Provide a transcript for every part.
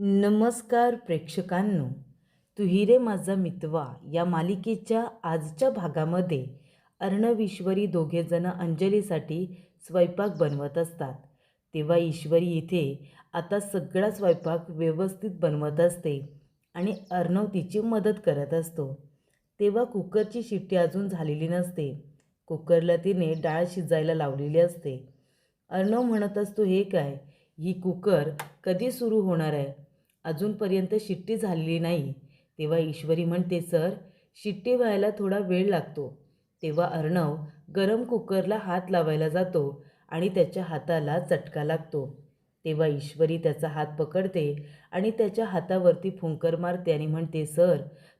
नमस्कार प्रेक्षकांनो, तू हिरे माझा मितवा या मालिकेच्या आजच्या भागामध्ये अर्णव ईश्वरी दोघेजण अंजलीसाठी स्वयंपाक बनवत असतात. तेव्हा ईश्वरी इथे आता सगळा स्वयंपाक व्यवस्थित बनवत असते आणि अर्णव तिची मदत करत असतो. तेव्हा कुकरची शिट्टी अजून झालेली नसते. कुकरला तिने डाळ शिजायला लावलेली असते. अर्णव म्हणत असतो, हे काय, ही कुकर कधी सुरू होणार आहे? अजूनपर्यंत शिट्टी झालेली नाही. तेव्हा ईश्वरी म्हणते, सर, शिट्टी व्हायला थोडा वेळ लागतो. तेव्हा अर्णव गरम कुकरला हात लावायला जातो आणि त्याच्या हाताला चटका लागतो. तेव्हा ईश्वरी त्याचा हात पकडते आणि त्याच्या हातावरती फुंकर मारते आणि म्हणते, सर,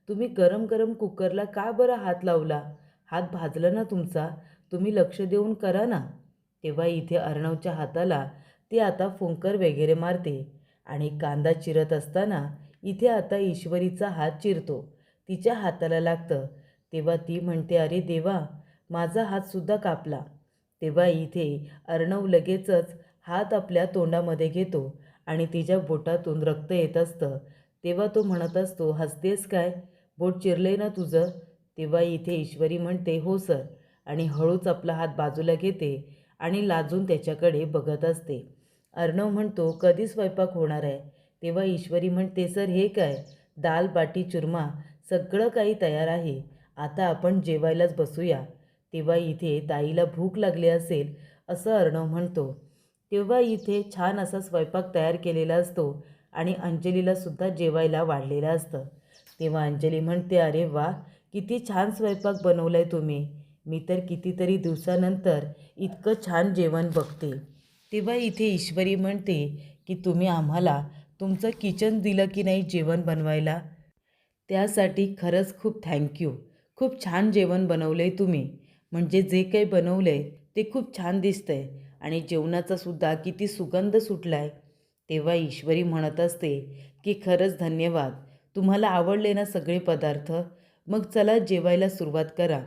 तुम्ही गरम गरम कुकरला का बरं हात लावला? हात भाजला ना तुमचा? तुम्ही लक्ष देऊन करा ना. तेव्हा इथे अर्णवच्या हाताला ती आता फुंकर वगैरे मारते आणि कांदा चिरत असताना इथे आता ईश्वरीचा हात चिरतो. तिच्या हाताला लागतं. तेव्हा ती म्हणते, अरे देवा, माझा हातसुद्धा कापला. तेव्हा इथे अर्णव लगेचच हात आपल्या तोंडामध्ये घेतो आणि तिच्या बोटातून रक्त येत असतं. तेव्हा तो म्हणत असतो, हसतेस काय? बोट चिरले ना तुझं? तेव्हा इथे ईश्वरी म्हणते, हो सर, आणि हळूच आपला हात बाजूला घेते आणि लाजून त्याच्याकडे बघत असते. अर्णव म्हणतो, कधी स्वयंपाक होणार आहे? तेव्हा ईश्वरी म्हणते, सर, हे काय, दाल बाटी चुरमा सगळं काही तयार आहे. आता आपण जेवायलाच बसूया. तेव्हा इथे ताईला भूक लागली असेल असं अर्णव म्हणतो. तेव्हा इथे छान असा स्वयंपाक तयार केलेला असतो आणि अंजलीलासुद्धा जेवायला वाढलेलं असतं. तेव्हा अंजली म्हणते, अरे वा, किती छान स्वयंपाक बनवलं आहे तुम्ही. मी तर कितीतरी दिवसानंतर इतकं छान जेवण बघते. तेव्हा इथे ईश्वरी म्हणते की तुम्ही आम्हाला तुमचं किचन दिलं की नाही जेवण बनवायला, त्यासाठी खरंच खूप थँक्यू. खूप छान जेवण बनवलं आहे तुम्ही. म्हणजे जे काही बनवलं आहे ते खूप छान दिसतं आहे आणि जेवणाचासुद्धा किती सुगंध सुटला आहे. तेव्हा ईश्वरी म्हणत असते की खरंच धन्यवाद. तुम्हाला आवडले ना सगळे पदार्थ? मग चला जेवायला सुरुवात करा.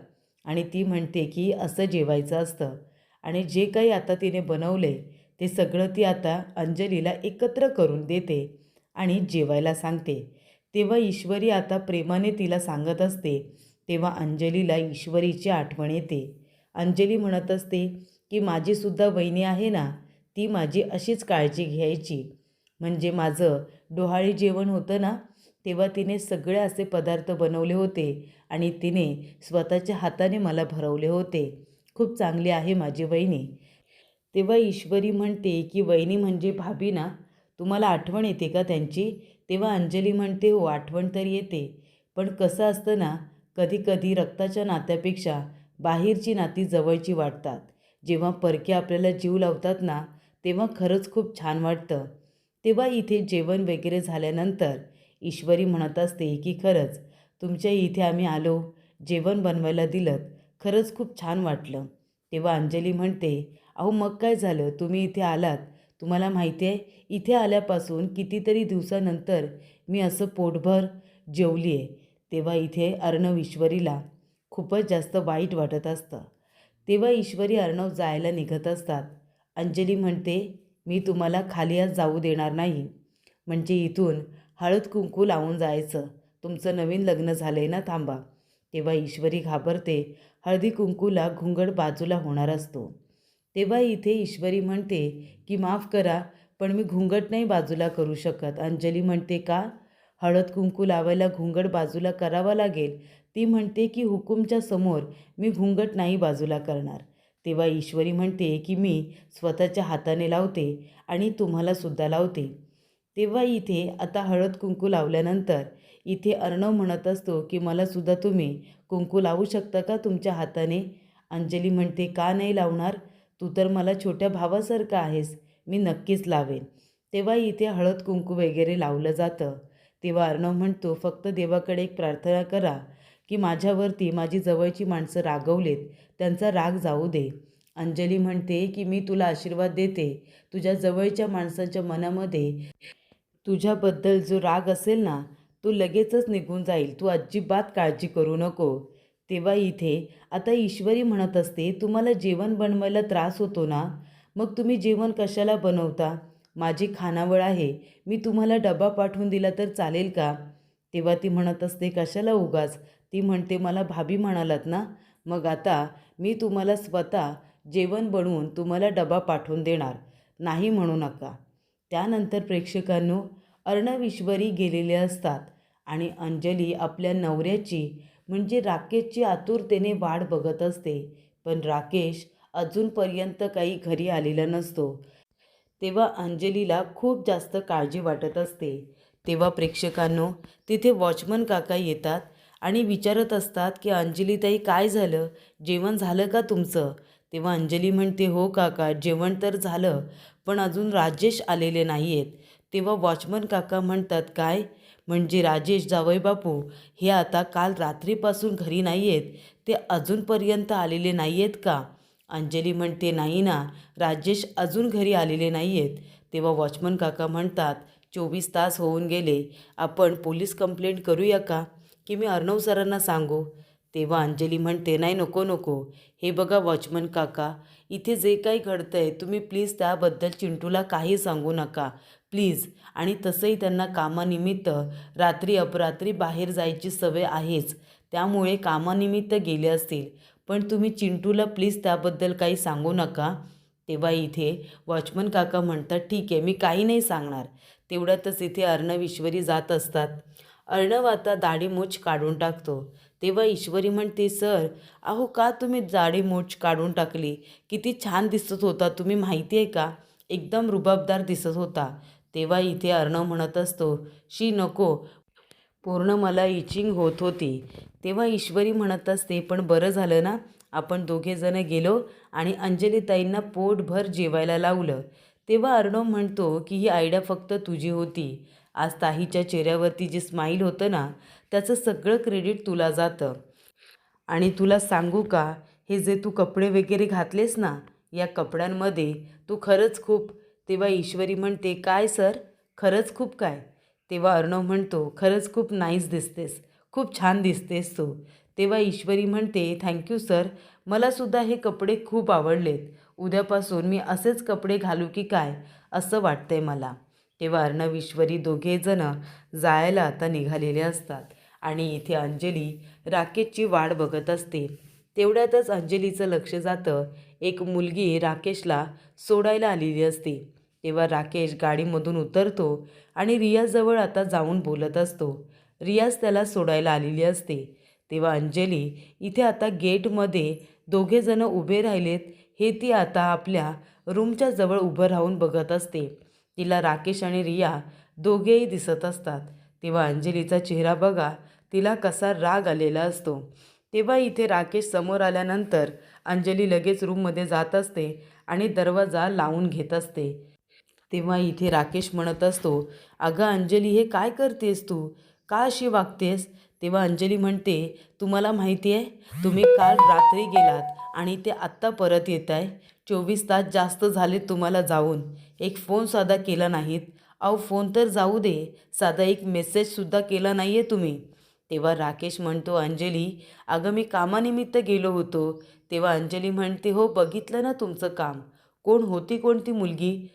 आणि ती म्हणते की असं जेवायचं असतं. आणि जे काही आता तिने बनवले ते सगळं ती आता अंजलीला एकत्र करून देते आणि जेवायला सांगते. तेव्हा ईश्वरी आता प्रेमाने तिला सांगत असते. तेव्हा अंजलीला ईश्वरीची आठवण येते. अंजली म्हणत असते की माझीसुद्धा वहिनी आहे ना, ती माझी अशीच काळजी घ्यायची. म्हणजे माझं डोहाळे जेवण होतं ना, तेव्हा तिने सगळे असे पदार्थ बनवले होते आणि तिने स्वतःच्या हाताने मला भरवले होते. खूप चांगली आहे माझी वहिनी. तेव्हा ईश्वरी म्हणते की वहिनी म्हणजे भाभी ना, तुम्हाला आठवण येते का त्यांची? तेव्हा अंजली म्हणते, हो, आठवण तर येते. पण कसं असतं ना, कधीकधी रक्ताच्या नात्यापेक्षा बाहेरची नाती जवळची वाटतात. जेव्हा परके आपल्याला जीव लावतात ना, तेव्हा खरंच खूप छान वाटतं. तेव्हा इथे जेवण वगैरे झाल्यानंतर ईश्वरी म्हणत असते की खरंच तुमच्या इथे आम्ही आलो, जेवण बनवायला दिलं, खरंच खूप छान वाटलं. तेव्हा अंजली म्हणते, अहो मग काय झालं, तुम्ही इथे आलात. तुम्हाला माहिती आहे, इथे आल्यापासून कितीतरी दिवसानंतर मी असं पोटभर जेवली आहे. तेव्हा इथे अर्णव ईश्वरीला खूपच जास्त वाईट वाटत असतं. तेव्हा ईश्वरी अर्णव जायला निघत असतात. अंजली म्हणते, मी तुम्हाला खाली आज जाऊ देणार नाही. म्हणजे इथून हळद कुंकू लावून जायचं. तुमचं नवीन लग्न झालं आहे ना, थांबा. तेव्हा ईश्वरी घाबरते. हळदी कुंकूला घुंगड बाजूला होणार असतो. तेव्हा इथे ईश्वरी म्हणते की माफ करा, पण मी घुंगट नाही बाजूला करू शकत. अंजली म्हणते, का? हळद कुंकू लावायला घुंगट बाजूला करावा लागेल. ती म्हणते की हुकूमच्या समोर मी घुंगट नाही बाजूला करणार. तेव्हा ईश्वरी म्हणते की मी स्वतःच्या हाताने लावते आणि तुम्हालासुद्धा लावते. तेव्हा इथे आता हळद कुंकू लावल्यानंतर इथे अर्णव म्हणत असतो की मलासुद्धा तुम्ही कुंकू लावू शकता का तुमच्या हाताने? अंजली म्हणते, का नाही लावणार? तू तर मला छोट्या भावासारखं आहेस, मी नक्कीच लावेन. तेव्हा इथे हळद कुंकू वगैरे लावलं जातं. तेव्हा अर्णव म्हणतो, फक्त देवाकडे एक प्रार्थना करा की माझ्यावरती माझी जवळची माणसं रागवलेत, त्यांचा राग जाऊ दे. अंजली म्हणते की मी तुला आशीर्वाद देते. तुझ्या जवळच्या माणसांच्या मनामध्ये तुझ्याबद्दल जो राग असेल ना, तो लगेचच निघून जाईल. तू अजिबात काळजी करू नको. तेव्हा इथे आता ईश्वरी म्हणत असते, तुम्हाला जेवण बनवायला त्रास होतो ना, मग तुम्ही जेवण कशाला बनवता? माझी खानावळ आहे, मी तुम्हाला डबा पाठवून दिला तर चालेल का? तेव्हा ती म्हणत असते, कशाला उगाच? ती म्हणते, मला भाभी म्हणालात ना, मग आता मी तुम्हाला स्वतः जेवण बनवून तुम्हाला डबा पाठवून देणार, नाही म्हणू नका. त्यानंतर प्रेक्षकांनो, अर्णव ईश्वरी गेलेले असतात आणि अंजली आपल्या नवऱ्याची म्हणजे राकेशची आतुरतेने वाट बघत असते. पण राकेश अजूनपर्यंत काही घरी आलेला नसतो. तेव्हा अंजलीला खूप जास्त काळजी वाटत असते. तेव्हा प्रेक्षकांनो, तिथे वॉचमन काका येतात आणि विचारत असतात की अंजलीताई, काय झालं, जेवण झालं का तुमचं? तेव्हा अंजली म्हणते, हो काका, जेवण तर झालं, पण अजून राजेश आलेले नाही आहेत. तेव्हा वॉचमन काका म्हणतात, काय म्हणजे राजेश जावई बापू हे आता काल रात्रीपासून घरी नाही आहेत, ते अजूनपर्यंत आलेले नाही आहेत का? अंजली म्हणते, नाही ना, राजेश अजून घरी आलेले नाही आहेत. तेव्हा वॉचमन काका म्हणतात, 24 तास होऊन गेले, आपण पोलीस कंप्लेंट करूया का, की मी अर्णव सरांना सांगू? तेव्हा अंजली म्हणते, नाही, नको नको, हे बघा वॉचमन काका, इथे जे काही घडतं आहे तुम्ही प्लीज त्याबद्दल चिंटूला काही सांगू नका, प्लीज. आणि तसंही त्यांना कामानिमित्त रात्री अपरात्री बाहेर जायची सवय आहेच, त्यामुळे कामानिमित्त गेले असतील, पण तुम्ही चिंटूला प्लीज त्याबद्दल काही सांगू नका. तेव्हा इथे वॉचमन काका म्हणतात, ठीक आहे, मी काही नाही सांगणार. तेवढ्यातच इथे अर्णव ईश्वरी जात असतात. अर्णव आता दाढी-मूछ काढून टाकतो. तेव्हा ईश्वरी म्हणते, सर, अहो का तुम्ही दाढी-मूछ काढून टाकली? किती छान दिसत होता तुम्ही, माहिती आहे का? एकदम रुबाबदार दिसत होता. तेव्हा इथे अर्णव म्हणत असतो, शी नको, पूर्ण मला इचिंग होत होती. तेव्हा ईश्वरी म्हणत असते, पण बरं झालं ना, आपण दोघेजणं गेलो आणि अंजलीताईंना पोटभर जेवायला लावलं. तेव्हा अर्णव म्हणतो की ही आयडिया फक्त तुझी होती. आज ताईच्या चेहऱ्यावरती जे स्माईल होतं ना, त्याचं सगळं क्रेडिट तुला जातं. आणि तुला सांगू का, हे जे तू कपडे वगैरे घातलेस ना, या कपड्यांमध्ये तू खरंच खूप. तेव्हा ईश्वरी म्हणते, काय सर, खरंच खूप काय? तेव्हा अर्णव म्हणतो, खरंच खूप नाईस दिसतेस, खूप छान दिसतेस तू. तेव्हा ईश्वरी म्हणते, थँक्यू सर, मलासुद्धा हे कपडे खूप आवडलेत. उद्यापासून मी असेच कपडे घालू की काय असं वाटतंय मला. तेव्हा अर्णव ईश्वरी दोघेजणं जायला आता निघालेले असतात आणि इथे अंजली राकेशची वाट बघत असते. तेवढ्यातच अंजलीचं लक्ष जातं, एक मुलगी राकेशला सोडायला आलेली असते. तेव्हा राकेश गाडीमधून उतरतो आणि रियाजवळ आता जाऊन बोलत असतो. रियाज त्याला सोडायला आलेली असते. तेव्हा अंजली इथे आता गेटमध्ये दोघेजणं उभे राहिलेत हे ती आता आपल्या रूमच्या जवळ उभं राहून बघत असते. तिला राकेश आणि रिया दोघेही दिसत असतात. तेव्हा अंजलीचा चेहरा बघा, तिला कसा राग आलेला असतो. तेव्हा इथे राकेश समोर आल्यानंतर अंजली लगेच रूममध्ये जात असते आणि दरवाजा लावून घेत असते. तेव्हा इथे राकेश म्हणत असतो, अगं अंजली, हे काय करतेस तू, का अशी वागतेस? तेव्हा अंजली म्हणते, तुम्हाला माहिती आहे, तुम्ही काल रात्री गेलात आणि ते आत्ता परत येत आहे. 24 तास जास्त झाले तुम्हाला जाऊन, एक फोन साधा केला नाहीत. अहो फोन तर जाऊ दे, साधा एक मेसेजसुद्धा केला नाही आहे तुम्ही. तेव्हा राकेश म्हणतो, अंजली, अगं मी कामानिमित्त गेलो होतो. तेव्हा अंजली म्हणते, हो बघितलं ना तुमचं काम. कोण होती कोणती मुलगी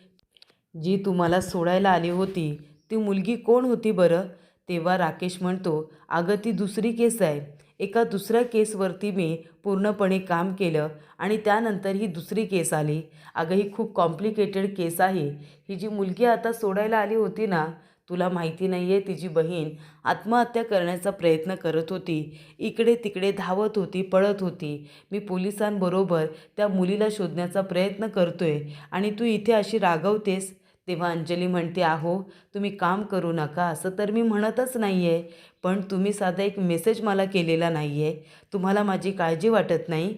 जी तुम्हाला सोडायला आली होती, ती मुलगी कोण होती बरं? तेव्हा राकेश म्हणतो, अगं ती दुसरी केस आहे. एका दुसऱ्या केसवरती मी पूर्णपणे काम केलं आणि त्यानंतर ही दुसरी केस आली. अगं ही खूप कॉम्प्लिकेटेड केस आहे. ही जी मुलगी आता सोडायला आली होती ना, तुला माहिती नाही आहे, तिची बहीण आत्महत्या करण्याचा प्रयत्न करत होती. इकडे तिकडे धावत होती, पळत होती. मी पोलिसांबरोबर त्या मुलीला शोधण्याचा प्रयत्न करतोय आणि तू इथे अशी रागवतेस. तेव्हा अंजली म्हणते, अहो तुम्ही काम करू नका असं तर मी म्हणतच नाही आहे, पण तुम्ही साधा एक मेसेज मला केलेला नाही आहे, तुम्हाला माझी काळजी वाटत नाही.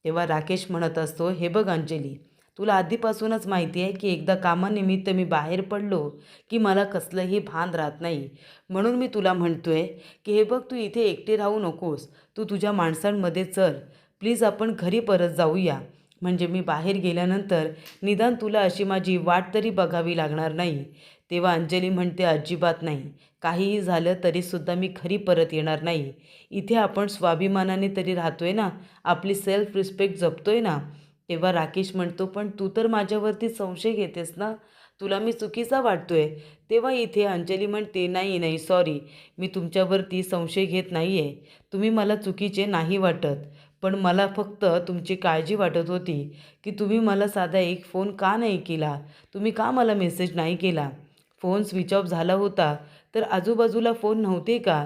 तेव्हा राकेश म्हणत असतो, हे बघ अंजली, तुला आधीपासूनच माहिती आहे की एकदा कामानिमित्त मी बाहेर पडलो की मला कसलंही भान राहत नाही. म्हणून मी तुला म्हणतोय की हे बघ, तू इथे एकटी राहू नकोस, तू तुझ्या माणसांमध्ये चल, प्लीज आपण घरी परत जाऊया, म्हणजे मी बाहेर गेल्यानंतर निदान तुला अशी माझी वाट तरी बघावी लागणार नाही. तेव्हा अंजली म्हणते, अजिबात नाही, काहीही झालं तरीसुद्धा मी घरी परत येणार नाही. इथे आपण स्वाभिमानाने तरी राहतोय ना, आपली सेल्फ रिस्पेक्ट जपतोय ना. तेव्हा राकेश म्हणतो, पण तू तर माझ्यावरती संशय घेतेस ना, तुला मी चुकीचा वाटतोय. तेव्हा इथे अंजली म्हणते, नाही नाही सॉरी, मी तुमच्यावरती संशय घेत नाही आहे. तुम्ही मला चुकीचे नाही वाटत. पण मला फक्त तुमची काळजी वाटत होती की तुम्ही मला साधा एक फोन का नाही केला? तुम्ही का मला मेसेज नाही केला? फोन स्विच ऑफ झाला होता तर आजूबाजूला फोन नव्हते का?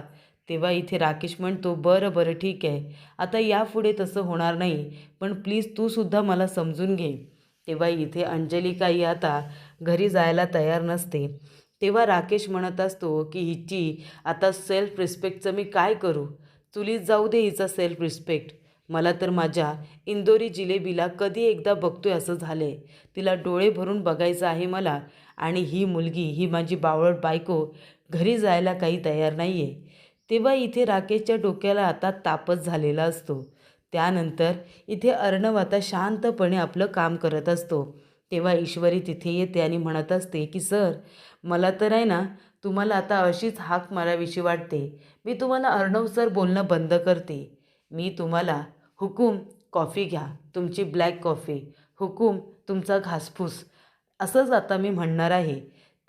तेव्हा इथे राकेश म्हणतो, बरं बरं ठीक आहे. आता यापुढे तसं होणार नाही. पण प्लीज तूसुद्धा मला समजून घे. तेव्हा इथे अंजली काही आता घरी जायला तयार नसते. तेव्हा राकेश म्हणत असतो की हिची आता सेल्फ रिस्पेक्टचं मी काय करू? चुलीत जाऊ दे हिचा सेल्फ रिस्पेक्ट. मला तर माझ्या इंदोरी जिलेबीला कधी एकदा बघतोय असं झालंय. तिला डोळे भरून बघायचं आहे मला. आणि ही मुलगी, ही माझी बावळट बायको घरी जायला काही तयार नाही आहे. तेव्हा इथे राकेशच्या डोक्याला आता तापच झालेला असतो. त्यानंतर इथे अर्णव आता शांतपणे आपलं काम करत असतो. तेव्हा ईश्वरी तिथे येते आणि म्हणत असते की सर, मला तर आहे ना तुम्हाला आता अशीच हाक मारावीशी वाटते. मी तुम्हाला अर्णव सर बोलणं बंद करते. मी तुम्हाला हुकूम कॉफी घ्या, तुमची ब्लॅक कॉफी, हुकूम तुमचा घासफूस, असंच आता मी म्हणणार आहे.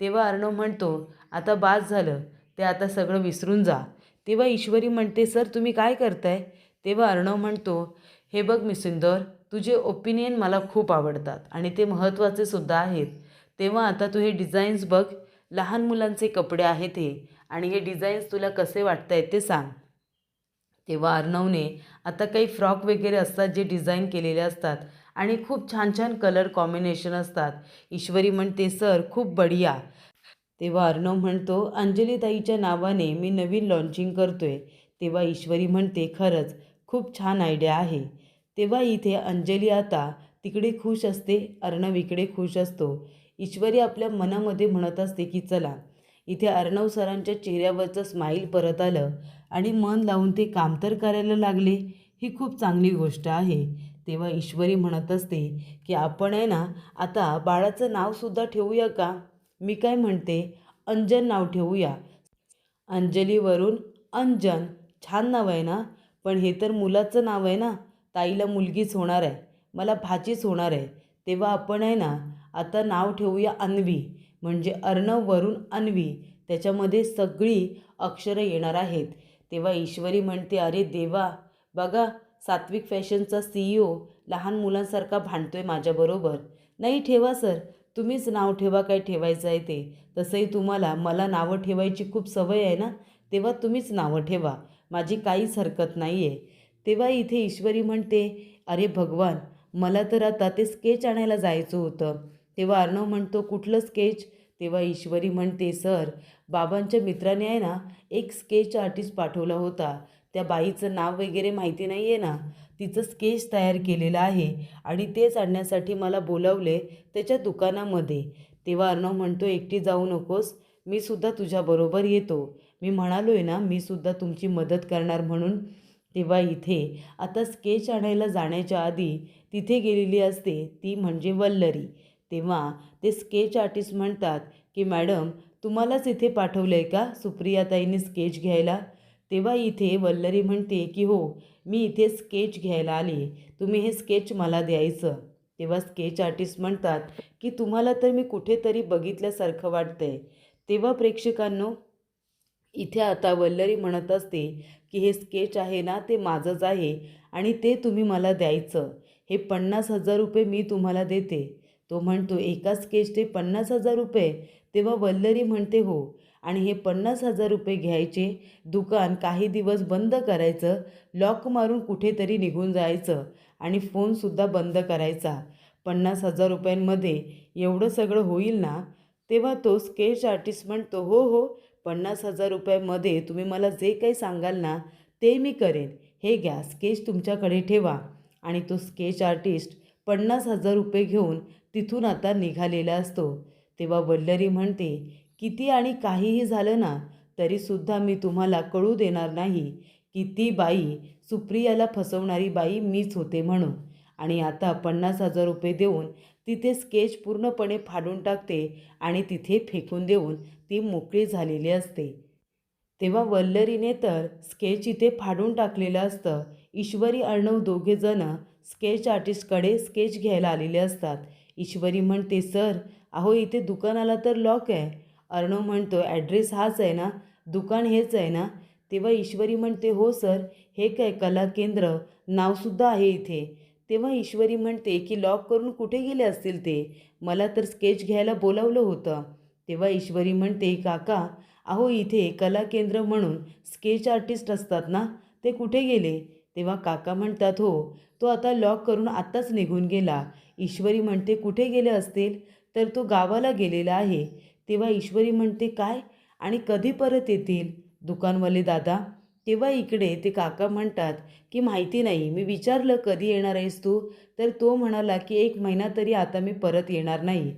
तेव्हा अर्णव म्हणतो, आता बास झालं, ते आता सगळं विसरून जा. तेव्हा ईश्वरी म्हणते, सर तुम्ही काय करताय? तेव्हा अर्णव म्हणतो, हे बघ मिसिंदर, तुझे ओपिनियन मला खूप आवडतात आणि ते महत्त्वाचे सुद्धा आहेत. तेव्हा आता तू हे डिझाईन्स बघ, लहान मुलांचे कपडे आहेत हे, आणि हे डिझाईन्स तुला कसे वाटत आहेत ते सांग. तेव्हा अर्णवने आता काही फ्रॉक वगैरे असतात जे डिझाईन केलेले असतात आणि खूप छान छान कलर कॉम्बिनेशन असतात. ईश्वरी म्हणते, सर खूप बढिया. तेव्हा अर्णव म्हणतो, अंजलीताईच्या नावाने मी नवीन लॉन्चिंग करतोय. तेव्हा ईश्वरी म्हणते, खरंच खूप छान आयडिया आहे. तेव्हा इथे अंजली आता तिकडे खुश असते, अर्णव इकडे खुश असतो. ईश्वरी आपल्या मनामध्ये म्हणत असते की चला, इथे अर्णव सरांच्या चेहऱ्यावरचं स्माईल परत आलं आणि मन लावून ते काम तर करायला लागले. ही खूप चांगली गोष्ट आहे. तेव्हा ईश्वरी म्हणत असते की आपण आहे ना आता बाळाचं नावसुद्धा ठेवूया का? मी काय म्हणते, अंजन नाव ठेवूया. अंजलीवरून अंजन, छान नाव आहे ना? पण हे तर मुलाचं नाव आहे ना. ताईला मुलगीच होणार आहे, मला भाचीच होणार आहे. तेव्हा आपण आहे ना आता नाव ठेवूया अन्वी. म्हणजे अर्णववरून अन्वी, त्याच्यामध्ये सगळी अक्षरं येणार आहेत. तेव्हा ईश्वरी म्हणते, अरे देवा, बघा सात्विक फॅशनचा CEO लहान मुलांसारखा भांडतोय माझ्याबरोबर. नाही ठेवा सर, तुम्हीच नाव ठेवा काय ठेवायचं आहे ते. तसंही तुम्हाला मला नावं ठेवायची खूप सवय आहे ना, तेव्हा तुम्हीच नावं ठेवा, माझी काहीच हरकत नाही आहे. तेव्हा इथे ईश्वरी म्हणते, अरे भगवान, मला तर आता ते स्केच आणायला जायचं होतं. तेव्हा अर्णव म्हणतो, कुठलं स्केच? तेव्हा ईश्वरी म्हणते, सर बाबांच्या मित्राने आहे ना एक स्केच आर्टिस्ट पाठवला होता. त्या बाईचं नाव वगैरे माहिती नाही आहे ना, तिचं स्केच तयार केलेलं आहे आणि तेच आणण्यासाठी मला बोलावले त्याच्या दुकानामध्ये. तेव्हा अर्णव म्हणतो, एकटी जाऊ नकोस, मी सुद्धा तुझ्याबरोबर येतो. मी म्हणालो आहे ना, मी सुद्धा तुमची मदत करणार म्हणून. तेव्हा इथे आता स्केच आणायला जाण्याच्या आधी तिथे गेलेली असते ती म्हणजे वल्लरी. तेव्हा ते स्केच आर्टिस्ट म्हणतात की मॅडम, तुम्हालाच इथे पाठवलं आहे का सुप्रियाताईंनी स्केच घ्यायला? तेव्हा इथे वल्लरी म्हणते की हो, मी इथे स्केच घ्यायला आले, तुम्ही हे स्केच मला द्यायचं. तेव्हा स्केच आर्टिस्ट म्हणतात की तुम्हाला तर मी कुठेतरी बघितल्यासारखं वाटतंय. तेव्हा प्रेक्षकांनो, इथे आता वल्लरी म्हणत असते की हे स्केच आहे ना ते माझंच आहे आणि ते तुम्ही मला द्यायचं. हे 50,000 रुपये मी तुम्हाला देते. तो म्हणतो, एका स्केचचे 50,000 रुपये? तेव्हा वल्लरी म्हणते, हो, आणि हे 50,000 रुपये घ्यायचे, दुकान काही दिवस बंद करायचं, लॉक मारून कुठेतरी निघून जायचं आणि फोनसुद्धा बंद करायचा. 50,000 रुपयांमध्ये एवढं सगळं होईल ना? तेव्हा तो स्केच आर्टिस्ट म्हणतो, हो हो, 50,000 रुपयामध्ये तुम्ही मला जे काही सांगाल ना ते मी करेन. हे घ्या, स्केच तुमच्याकडे ठेवा. आणि तो स्केच आर्टिस्ट 50,000 रुपये घेऊन तिथून आता निघालेला असतो. तेव्हा वल्लरी म्हणते, किती आणि काहीही झालं ना तरीसुद्धा मी तुम्हाला कळू देणार नाही की ती बाई, सुप्रियाला फसवणारी बाई मीच होते म्हणून. आणि आता 50,000 रुपये देऊन तिथे स्केच पूर्णपणे फाडून टाकते आणि तिथे फेकून देऊन ती मोकळी झालेली असते. तेव्हा वल्लरीने तर स्केच इथे फाडून टाकलेलं असतं. ईश्वरी अर्णव दोघेजणं स्केच आर्टिस्टकडे स्केच घ्यायला आलेले असतात. ईश्वरी म्हणते, सर अहो इथे दुकानाला तर लॉक आहे. अर्णव म्हणतो, ॲड्रेस हाच आहे ना, दुकान हेच आहे ना? तेव्हा ईश्वरी म्हणते, हो सर, हे काय कला केंद्र नावसुद्धा आहे इथे. तेव्हा ईश्वरी म्हणते की लॉक करून कुठे गेले असतील ते, मला तर स्केच घ्यायला बोलावलं होतं. तेव्हा ईश्वरी म्हणते, काका अहो इथे कला केंद्र म्हणून स्केच आर्टिस्ट असतात ना, ते कुठे गेले? तेव्हा काका म्हणतात, हो तो आता लॉक करून आत्ताच निघून गेला. ईश्वरी म्हणते, कुठे गेले असतील? तर तो गावाला गेलेला आहे. तेव्हा ईश्वरी म्हणते, काय आणि कधी परत येतील दुकानवाले दादा? तेव्हा इकडे ते काका म्हणतात की माहिती नाही, मी विचारलं कधी येणार आहेस तू, तर तो म्हणाला की 1 महिना तरी आता मी परत येणार नाही.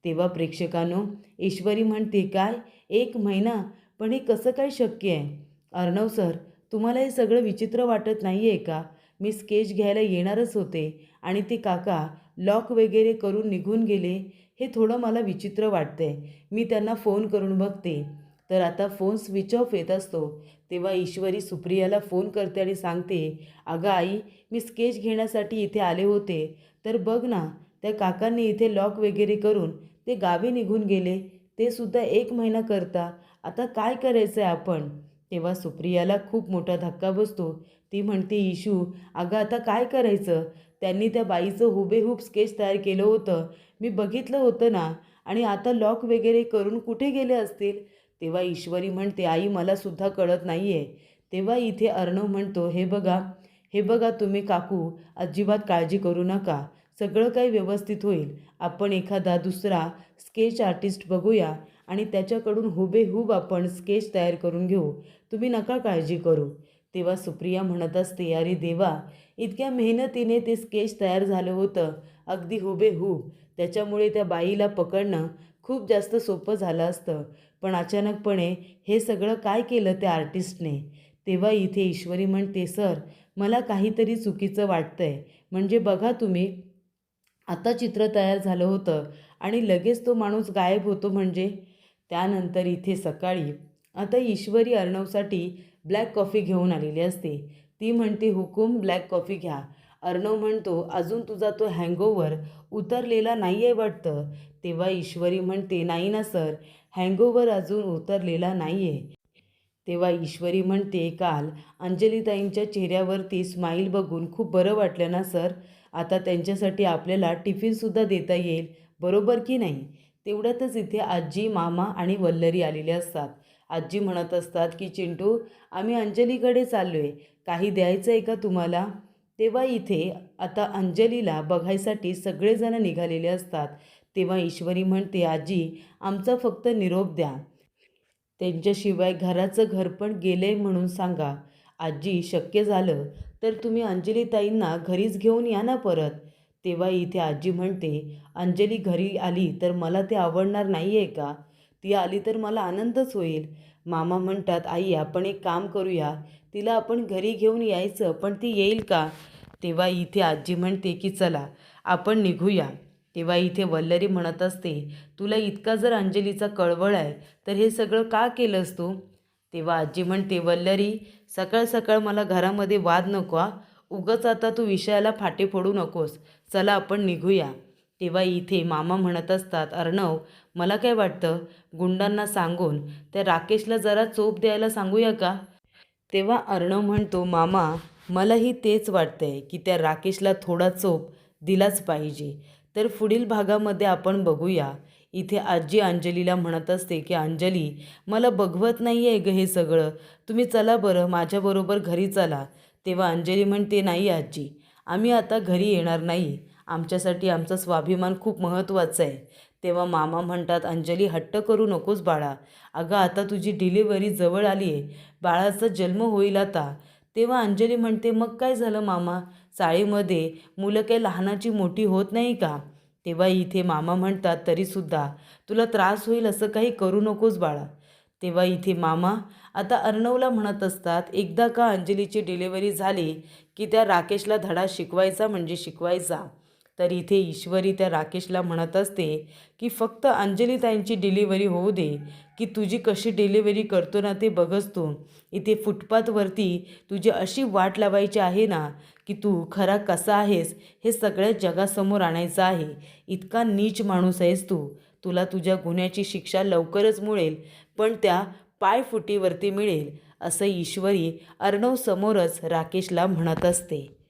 तेव्हा प्रेक्षकांनो, ईश्वरी म्हणते, काय 1 महिना? पण हे कसं काय शक्य आहे? अर्णव सर, तुम्हाला हे सगळं विचित्र वाटत नाही आहे का? मी स्केच घ्यायला येणारच होते आणि ते काका लॉक वगैरे करून निघून गेले, हे थोडं मला विचित्र वाटतंय. मी त्यांना फोन करून बघते. तर आता फोन स्विच ऑफ येत असतो. तेव्हा ईश्वरी सुप्रियाला फोन करते आणि सांगते, अगं आई, मी स्केच घेण्यासाठी इथे आले होते, तर बघ ना, त्या काकांनी इथे लॉक वगैरे करून ते गावी निघून गेले, ते सुद्धा 1 महिना करता. आता काय करायचं आहे आपण? तेव्हा सुप्रियाला खूप मोठा धक्का बसतो. ती म्हणते, इशू, अगं आता काय करायचं? त्यांनी त्या बाईचं हुबेहूब स्केच तयार केलं होतं, मी बघितलं होतं ना, आणि आता लॉक वगैरे करून कुठे गेले असतील? तेव्हा ईश्वरी म्हणते, आई मलासुद्धा कळत नाही आहे. तेव्हा इथे अर्णव म्हणतो, हे बघा तुम्ही काकू, अजिबात काळजी करू नका, सगळं काही व्यवस्थित होईल. आपण एखादा दुसरा स्केच आर्टिस्ट बघूया आणि त्याच्याकडून हुबेहूब आपण स्केच तयार करून घेऊ, तुम्ही नका काळजी करू. तेव्हा सुप्रिया म्हणत असते, अरे देवा, इतक्या मेहनतीने ते स्केच तयार झालं होतं, अगदी हुबेहूब. त्याच्यामुळे त्या बाईला पकडणं खूप जास्त सोपं झालं असतं. पण अचानकपणे हे सगळं काय केलं त्या आर्टिस्टने? तेव्हा इथे ईश्वरी म्हणते, सर, मला काहीतरी चुकीचं वाटतंय. म्हणजे बघा तुम्ही, आता चित्र तयार झालं होतं आणि लगेच तो माणूस गायब होतो म्हणजे? त्यानंतर इथे सकाळी आता ईश्वरी अर्णवसाठी ब्लॅक कॉफी घेऊन आलेली असते. ती म्हणते, हुकूम, ब्लॅक कॉफी घ्या. अर्णव म्हणतो, अजून तुझा तो हँगओव्हर उतरलेला नाही आहे वाटतं. तेव्हा ईश्वरी म्हणते, नाही ना सर, हँगओव्हर अजून उतरलेला नाही आहे. तेव्हा ईश्वरी म्हणते, काल अंजलीताईंच्या चेहऱ्यावरती स्माईल बघून खूप बरं वाटलं ना सर. आता त्यांच्यासाठी आपल्याला टिफिनसुद्धा देता येईल, बरोबर की नाही? तेवढ्यातच इथे आजी, मामा आणि वल्लरी आलेले असतात. आजी म्हणत असतात की, चिंटू, आम्ही अंजलीकडे चाललो आहे, काही द्यायचं आहे का तुम्हाला? तेव्हा इथे आता अंजलीला बघायसाठी सगळेजण निघालेले असतात. तेव्हा ईश्वरी म्हणते, आजी, आमचा फक्त निरोप द्या, त्यांच्याशिवाय घराचं घरपण गेलंय म्हणून सांगा. आजी, शक्य झालं तर तुम्ही अंजलीताईंना घरीच घेऊन या ना परत. तेव्हा इथे आजी म्हणते, अंजली घरी आली तर मला ते आवडणार नाही आहे का? ती आली तर मला आनंदच होईल. मामा म्हणतात, आई, आपण एक काम करूया, तिला आपण घरी घेऊन यायचं, पण ती येईल का? तेव्हा इथे आजी म्हणते की चला आपण निघूया. तेव्हा इथे वल्लरी म्हणत असते, तुला इतका जर अंजलीचा कळवळ आहे तर हे सगळं का केलंस तू? तेव्हा आजी म्हणते, वल्लरी, सकाळ सकाळ मला घरामध्ये वाद नको हा. उगाच आता तू विषयाला फाटे फोडू नकोस, चला आपण निघूया. तेव्हा इथे मामा म्हणत असतात, अर्णव, मला काय वाटतं, गुंडांना सांगून त्या राकेशला जरा चोप द्यायला सांगूया का? तेव्हा अर्णव म्हणतो, मामा, मलाही तेच वाटतंय की त्या राकेशला थोडा चोप दिलाच पाहिजे. तर पुढील भागामध्ये आपण बघूया. इथे आजी अंजलीला म्हणत असते की, अंजली, मला बघवत नाही आहे गं हे सगळं, तुम्ही चला बरं माझ्याबरोबर घरी चला. तेव्हा अंजली म्हणते, नाही आजी, आम्ही आता घरी येणार नाही, आमच्यासाठी आमचा स्वाभिमान खूप महत्त्वाचा आहे. तेव्हा मामा म्हणतात, अंजली, हट्ट करू नकोस बाळा, अगं आता तुझी डिलिव्हरी जवळ आली आहे, बाळाचा जन्म होईल आता. तेव्हा अंजली म्हणते, मग काय झालं मामा, चाळीमध्ये मुलं काही लहानाची मोठी होत नाही का? तेव्हा इथे मामा म्हणतात, तरीसुद्धा तुला त्रास होईल असं काही करू नकोस बाळा. तेव्हा इथे मामा आता अर्णवला म्हणत असतात, एकदा का अंजलीची डिलिव्हरी झाली की त्या राकेशला धडा शिकवायचा म्हणजे शिकवायचा. तर इथे ईश्वरी त्या राकेशला म्हणत असते की फक्त अंजलीताईंची डिलिव्हरी होऊ दे, की तुझी कशी डिलिव्हरी करतो ना ते बघच तू. इथे फुटपाथवरती तुझी अशी वाट लावायची आहे ना, की तू खरा कसा आहेस हे सगळ्या जगासमोर आणायचं आहे. इतका नीच माणूस आहेस तू. तुला तुझ्या गुन्ह्याची शिक्षा लवकरच मिळेल, पण त्या पायफुटीवरती मिळेल, असं ईश्वरी अर्णव समोरच राकेशला म्हणत असते.